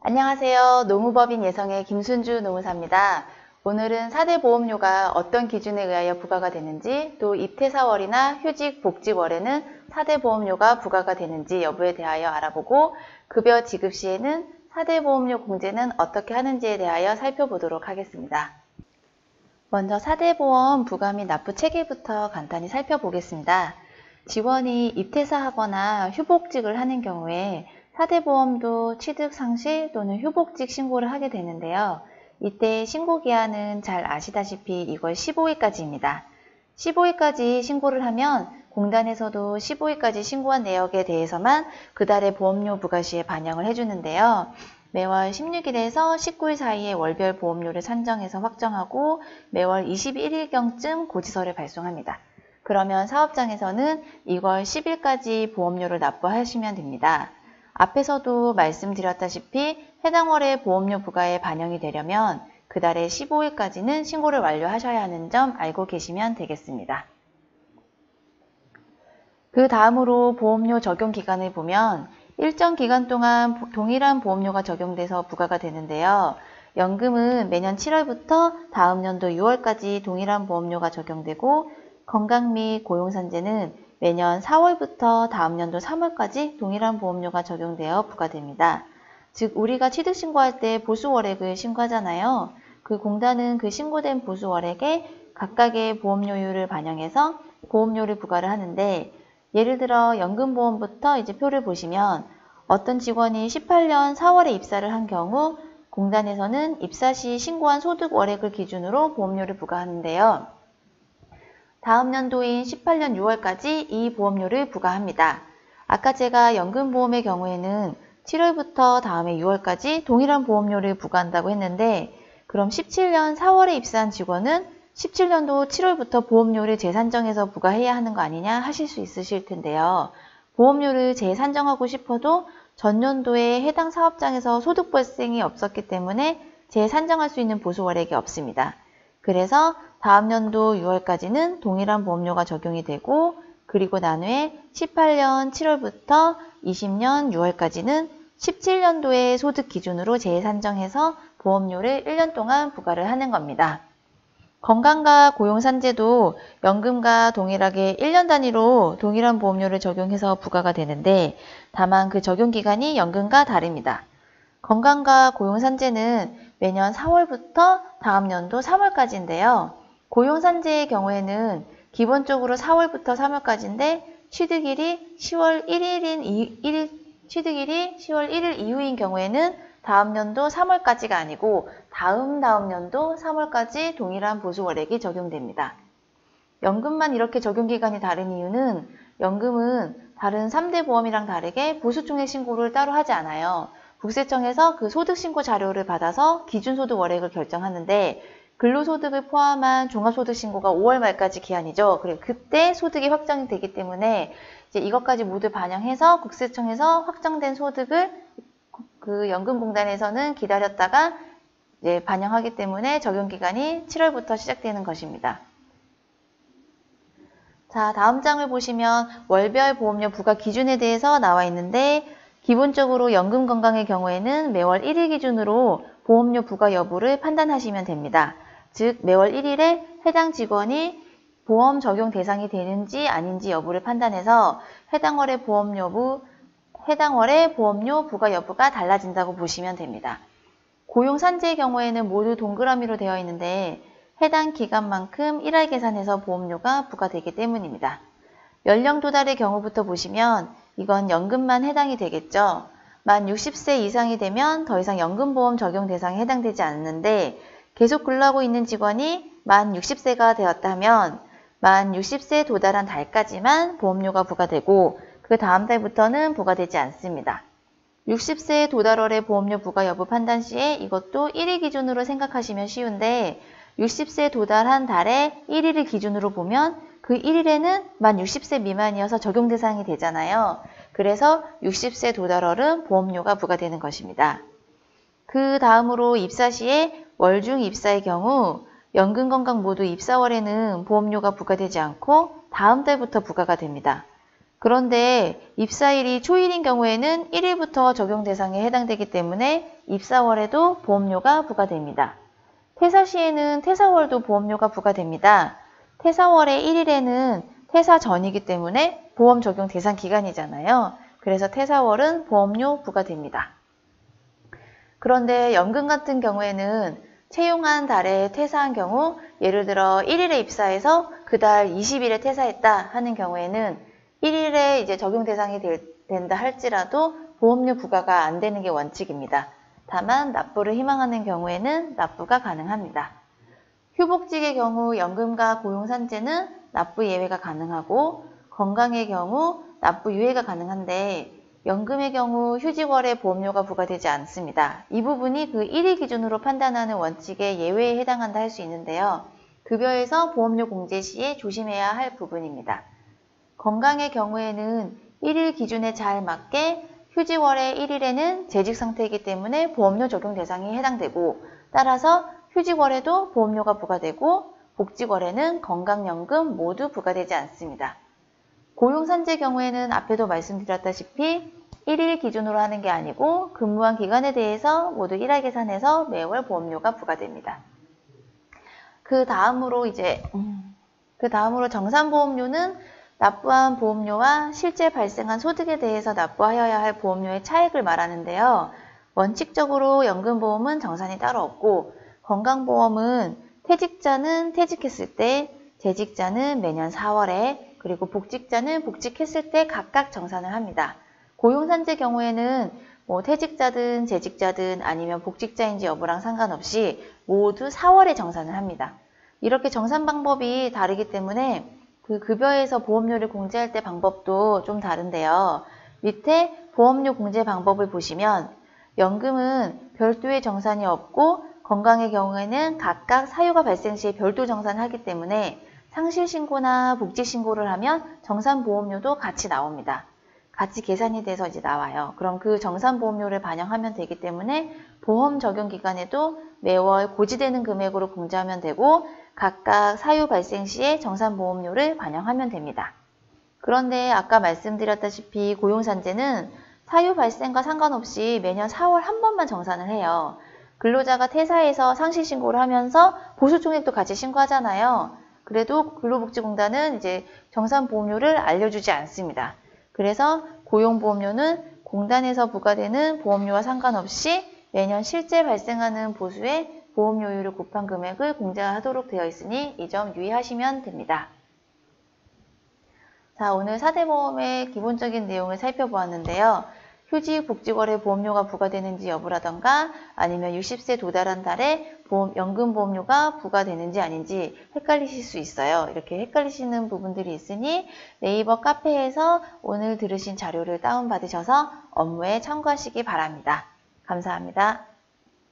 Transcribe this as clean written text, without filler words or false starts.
안녕하세요. 노무법인 예성의 김순주 노무사입니다. 오늘은 4대 보험료가 어떤 기준에 의하여 부과가 되는지, 또 입퇴사월이나 휴직, 복직월에는 4대 보험료가 부과가 되는지 여부에 대하여 알아보고, 급여 지급 시에는 4대 보험료 공제는 어떻게 하는지에 대하여 살펴보도록 하겠습니다. 먼저 4대 보험 부과 및 납부 체계부터 간단히 살펴보겠습니다. 직원이 입퇴사하거나 휴복직을 하는 경우에 4대 보험도 취득 상실 또는 휴복직 신고를 하게 되는데요. 이때 신고기한은 잘 아시다시피 이걸 15일까지입니다. 15일까지 신고를 하면 공단에서도 15일까지 신고한 내역에 대해서만 그달의 보험료 부과 시에 반영을 해주는데요. 매월 16일에서 19일 사이에 월별 보험료를 산정해서 확정하고 매월 21일경쯤 고지서를 발송합니다. 그러면 사업장에서는 이월 10일까지 보험료를 납부하시면 됩니다. 앞에서도 말씀드렸다시피 해당 월의 보험료 부과에 반영이 되려면 그달의 15일까지는 신고를 완료하셔야 하는 점 알고 계시면 되겠습니다. 그 다음으로 보험료 적용 기간을 보면 일정 기간 동안 동일한 보험료가 적용돼서 부과가 되는데요. 연금은 매년 7월부터 다음 연도 6월까지 동일한 보험료가 적용되고 건강 및 고용산재는 매년 4월부터 다음 연도 3월까지 동일한 보험료가 적용되어 부과됩니다. 즉 우리가 취득신고할 때 보수월액을 신고하잖아요. 그 공단은 그 신고된 보수월액에 각각의 보험료율을 반영해서 보험료를 부과를 하는데, 예를 들어 연금보험부터 이제 표를 보시면 어떤 직원이 18년 4월에 입사를 한 경우 공단에서는 입사 시 신고한 소득 월액을 기준으로 보험료를 부과하는데요. 다음 연도인 18년 6월까지 이 보험료를 부과합니다. 아까 제가 연금보험의 경우에는 7월부터 다음해 6월까지 동일한 보험료를 부과한다고 했는데, 그럼 17년 4월에 입사한 직원은 17년도 7월부터 보험료를 재산정해서 부과해야 하는 거 아니냐 하실 수 있으실 텐데요. 보험료를 재산정하고 싶어도 전년도에 해당 사업장에서 소득 발생이 없었기 때문에 재산정할 수 있는 보수월액이 없습니다. 그래서 다음 연도 6월까지는 동일한 보험료가 적용이 되고, 그리고 난 후에 18년 7월부터 20년 6월까지는 17년도의 소득 기준으로 재산정해서 보험료를 1년 동안 부과를 하는 겁니다. 건강과 고용산재도 연금과 동일하게 1년 단위로 동일한 보험료를 적용해서 부과가 되는데, 다만 그 적용 기간이 연금과 다릅니다. 건강과 고용산재는 매년 4월부터 다음 연도 3월까지인데요. 고용산재의 경우에는 기본적으로 4월부터 3월까지인데 취득일이 10월 1일 이후인 경우에는 다음 연도 3월까지가 아니고 다음 연도 3월까지 동일한 보수월액이 적용됩니다. 연금만 이렇게 적용기간이 다른 이유는 연금은 다른 3대 보험이랑 다르게 보수총액 신고를 따로 하지 않아요. 국세청에서 그 소득신고 자료를 받아서 기준소득 월액을 결정하는데, 근로소득을 포함한 종합소득신고가 5월 말까지 기한이죠. 그리고 그때 소득이 확정이 되기 때문에 이제 이것까지 모두 반영해서 국세청에서 확정된 소득을 그 연금공단에서는 기다렸다가 이제 반영하기 때문에 적용기간이 7월부터 시작되는 것입니다. 자, 다음 장을 보시면 월별 보험료 부과 기준에 대해서 나와 있는데, 기본적으로 연금건강의 경우에는 매월 1일 기준으로 보험료 부과 여부를 판단하시면 됩니다. 즉 매월 1일에 해당 직원이 보험 적용 대상이 되는지 아닌지 여부를 판단해서 해당 월의 보험료 부과 여부가 달라진다고 보시면 됩니다. 고용산재의 경우에는 모두 동그라미로 되어 있는데 해당 기간만큼 1할 계산해서 보험료가 부과되기 때문입니다. 연령 도달의 경우부터 보시면 이건 연금만 해당이 되겠죠. 만 60세 이상이 되면 더 이상 연금보험 적용 대상에 해당되지 않는데, 계속 근로하고 있는 직원이 만 60세가 되었다면 만 60세에 도달한 달까지만 보험료가 부과되고 그 다음 달부터는 부과되지 않습니다. 60세에 도달월의 보험료 부과 여부 판단 시에 이것도 1일 기준으로 생각하시면 쉬운데, 60세에 도달한 달에 1일을 기준으로 보면 그 1일에는 만 60세 미만이어서 적용 대상이 되잖아요. 그래서 60세 도달월은 보험료가 부과되는 것입니다. 그 다음으로 입사 시에 월중 입사의 경우 연금건강 모두 입사월에는 보험료가 부과되지 않고 다음 달부터 부과가 됩니다. 그런데 입사일이 초일인 경우에는 1일부터 적용 대상에 해당되기 때문에 입사월에도 보험료가 부과됩니다. 퇴사 시에는 퇴사월도 보험료가 부과됩니다. 퇴사월의 1일에는 퇴사 전이기 때문에 보험 적용 대상 기간이잖아요. 그래서 퇴사월은 보험료 부과됩니다. 그런데 연금 같은 경우에는 채용한 달에 퇴사한 경우, 예를 들어 1일에 입사해서 그 달 20일에 퇴사했다 하는 경우에는 1일에 이제 적용 대상이 된다 할지라도 보험료 부과가 안 되는 게 원칙입니다. 다만 납부를 희망하는 경우에는 납부가 가능합니다. 휴복직의 경우 연금과 고용산재는 납부 예외가 가능하고, 건강의 경우 납부 유예가 가능한데 연금의 경우 휴직월에 보험료가 부과되지 않습니다. 이 부분이 그 1일 기준으로 판단하는 원칙의 예외에 해당한다 할 수 있는데요. 급여에서 보험료 공제 시에 조심해야 할 부분입니다. 건강의 경우에는 1일 기준에 잘 맞게 휴직월의 1일에는 재직 상태이기 때문에 보험료 적용 대상에 해당되고, 따라서 휴직월에도 보험료가 부과되고 복직월에는 건강연금 모두 부과되지 않습니다. 고용산재 경우에는 앞에도 말씀드렸다시피 1일 기준으로 하는 게 아니고 근무한 기간에 대해서 모두 1화 계산해서 매월 보험료가 부과됩니다. 그 다음으로 정산보험료는 납부한 보험료와 실제 발생한 소득에 대해서 납부하여야 할 보험료의 차액을 말하는데요. 원칙적으로 연금보험은 정산이 따로 없고, 건강보험은 퇴직자는 퇴직했을 때, 재직자는 매년 4월에, 그리고 복직자는 복직했을 때 각각 정산을 합니다. 고용산재 경우에는 퇴직자든 재직자든 아니면 복직자인지 여부랑 상관없이 모두 4월에 정산을 합니다. 이렇게 정산 방법이 다르기 때문에 그 급여에서 보험료를 공제할 때 방법도 좀 다른데요. 밑에 보험료 공제 방법을 보시면 연금은 별도의 정산이 없고, 건강의 경우에는 각각 사유가 발생 시에 별도 정산을 하기 때문에 상실신고나 복직신고를 하면 정산보험료도 같이 나옵니다. 같이 계산이 돼서 이제 나와요. 그럼 그 정산보험료를 반영하면 되기 때문에 보험 적용 기간에도 매월 고지되는 금액으로 공제하면 되고, 각각 사유 발생 시에 정산보험료를 반영하면 됩니다. 그런데 아까 말씀드렸다시피 고용산재는 사유 발생과 상관없이 매년 4월 한 번만 정산을 해요. 근로자가 퇴사해서 상실신고를 하면서 보수총액도 같이 신고하잖아요. 그래도 근로복지공단은 이제 정산보험료를 알려주지 않습니다. 그래서 고용보험료는 공단에서 부과되는 보험료와 상관없이 매년 실제 발생하는 보수의 보험료율을 곱한 금액을 공제하도록 되어 있으니 이 점 유의하시면 됩니다. 자, 오늘 4대 보험의 기본적인 내용을 살펴보았는데요. 휴직, 복직월에 보험료가 부과되는지 여부라던가 아니면 60세 도달한 달에 연금보험료가 부과되는지 아닌지 헷갈리실 수 있어요. 이렇게 헷갈리시는 부분들이 있으니 네이버 카페에서 오늘 들으신 자료를 다운받으셔서 업무에 참고하시기 바랍니다. 감사합니다.